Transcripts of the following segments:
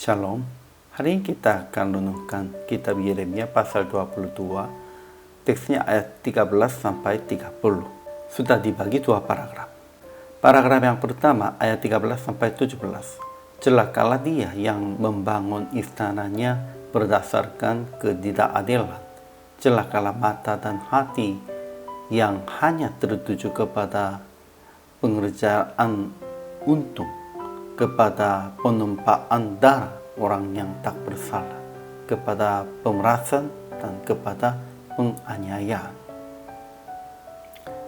Shalom. Hari ini kita akan renungkan kitab Yeremia pasal 22, teksnya ayat 13 sampai 30. Sudah dibagi dua paragraf. Paragraf yang pertama ayat 13 sampai 17. Celakalah dia yang membangun istananya berdasarkan ketidakadilan. Celakalah mata dan hati yang hanya tertuju kepada pengerjaan untung, kepada penumpaan darah orang yang tak bersalah, kepada pemerasan dan kepada penganiayaan.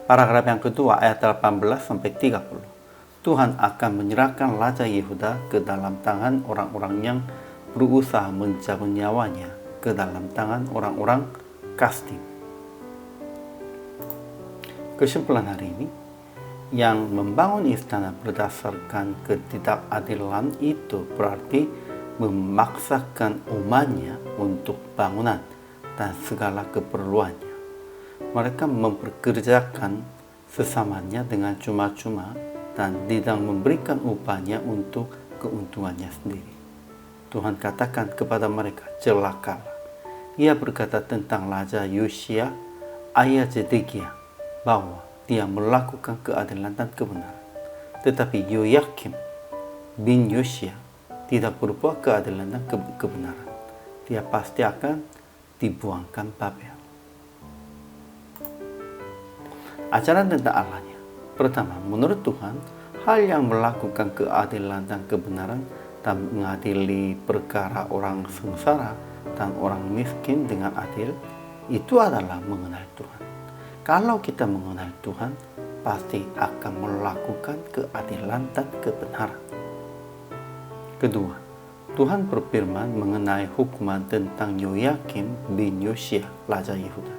Paragraf yang kedua ayat 18 sampai 30. Tuhan akan menyerahkan Raja Yehuda ke dalam tangan orang-orang yang berusaha mencabut nyawanya, ke dalam tangan orang-orang Kasdim. Kesimpulan hari ini, yang membangun istana berdasarkan ketidakadilan itu berarti memaksakan umatnya untuk bangunan dan segala keperluannya. Mereka memperkerjakan sesamanya dengan cuma-cuma dan tidak memberikan upahnya untuk keuntungannya sendiri. Tuhan katakan kepada mereka, celakalah. Ia berkata tentang Raja Yosia, ayah Zedekia, bahwa dia melakukan keadilan dan kebenaran. Tetapi Yoyakim bin Yosia tidak berbuat keadilan dan kebenaran. Dia pasti akan dibuangkan Babel. Ajaran tentang Allahnya. Pertama, menurut Tuhan, hal yang melakukan keadilan dan kebenaran dan mengadili perkara orang sengsara dan orang miskin dengan adil, itu adalah mengenal Tuhan. Kalau kita mengenal Tuhan, pasti akan melakukan keadilan dan kebenaran. Kedua, Tuhan berfirman mengenai hukuman tentang Yoyakim bin Yosia, Raja Yehuda.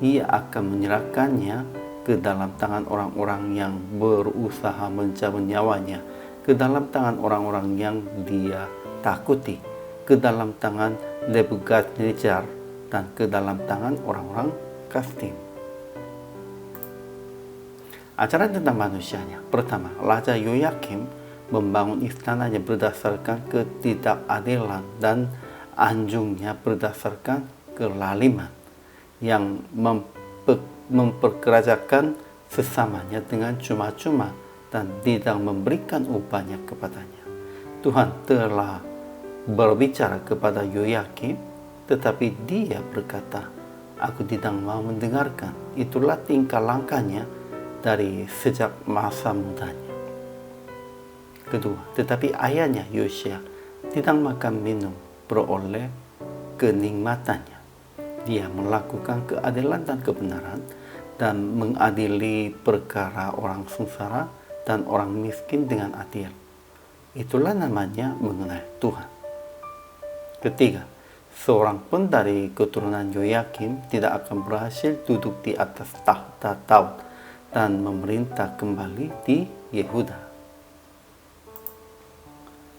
Ia akan menyerahkannya ke dalam tangan orang-orang yang berusaha mencabut nyawanya, ke dalam tangan orang-orang yang dia takuti, ke dalam tangan Nebukadnezar, dan ke dalam tangan orang-orang Kasdim. Ajaran tentang manusianya. Pertama, Raja Yoyakim membangun istananya berdasarkan ketidakadilan dan anjungnya berdasarkan kelaliman yang memperkerjakan sesamanya dengan cuma-cuma dan tidak memberikan upahnya kepadanya. Tuhan telah berbicara kepada Yoyakim, tetapi dia berkata, "Aku tidak mau mendengarkan." Itulah tingkah langkahnya dari sejak masa mudanya. Kedua, tetapi ayahnya Yosia tidak makan minum beroleh kenikmatannya. Dia melakukan keadilan dan kebenaran dan mengadili perkara orang sengsara dan orang miskin dengan adil. Itulah namanya mengenal Tuhan. Ketiga, seorang pun dari keturunan Yoyakim tidak akan berhasil duduk di atas tahta Daud dan memerintah kembali di Yehuda.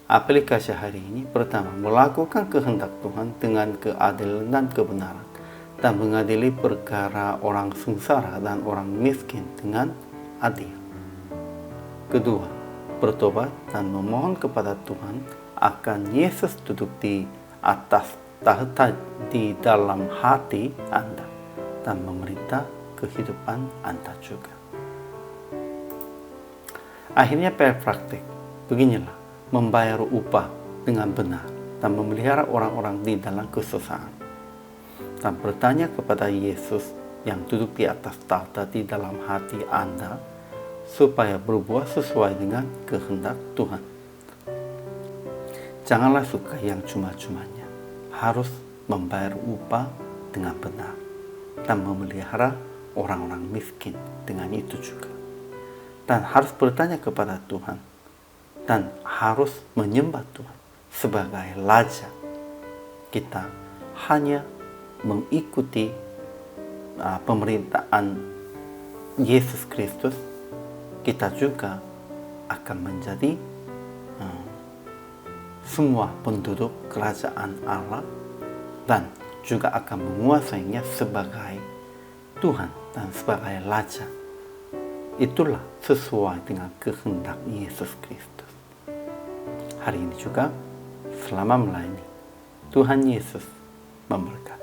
Aplikasi hari ini, pertama, melakukan kehendak Tuhan dengan keadilan dan kebenaran dan mengadili perkara orang sengsara dan orang miskin dengan adil. Kedua, bertobat dan memohon kepada Tuhan akan Yesus duduk di atas tahta di dalam hati Anda dan memerintah kehidupan Anda juga. Akhirnya praktik. Beginilah membayar upah dengan benar dan memelihara orang-orang di dalam kesusahan. Dan bertanya kepada Yesus yang duduk di atas tahta di dalam hati Anda supaya berbuat sesuai dengan kehendak Tuhan. Janganlah suka yang cuma-cumanya. Harus membayar upah dengan benar dan memelihara orang-orang miskin dengan itu juga. Dan harus bertanya kepada Tuhan dan harus menyembah Tuhan sebagai Raja. Kita hanya mengikuti pemerintahan Yesus Kristus, kita juga akan menjadi semua penduduk kerajaan Allah dan juga akan menguasainya sebagai Tuhan dan sebagai Raja. Itulah sesuai dengan kehendak Yesus Kristus. Hari ini juga selama melayani. Tuhan Yesus memberkati.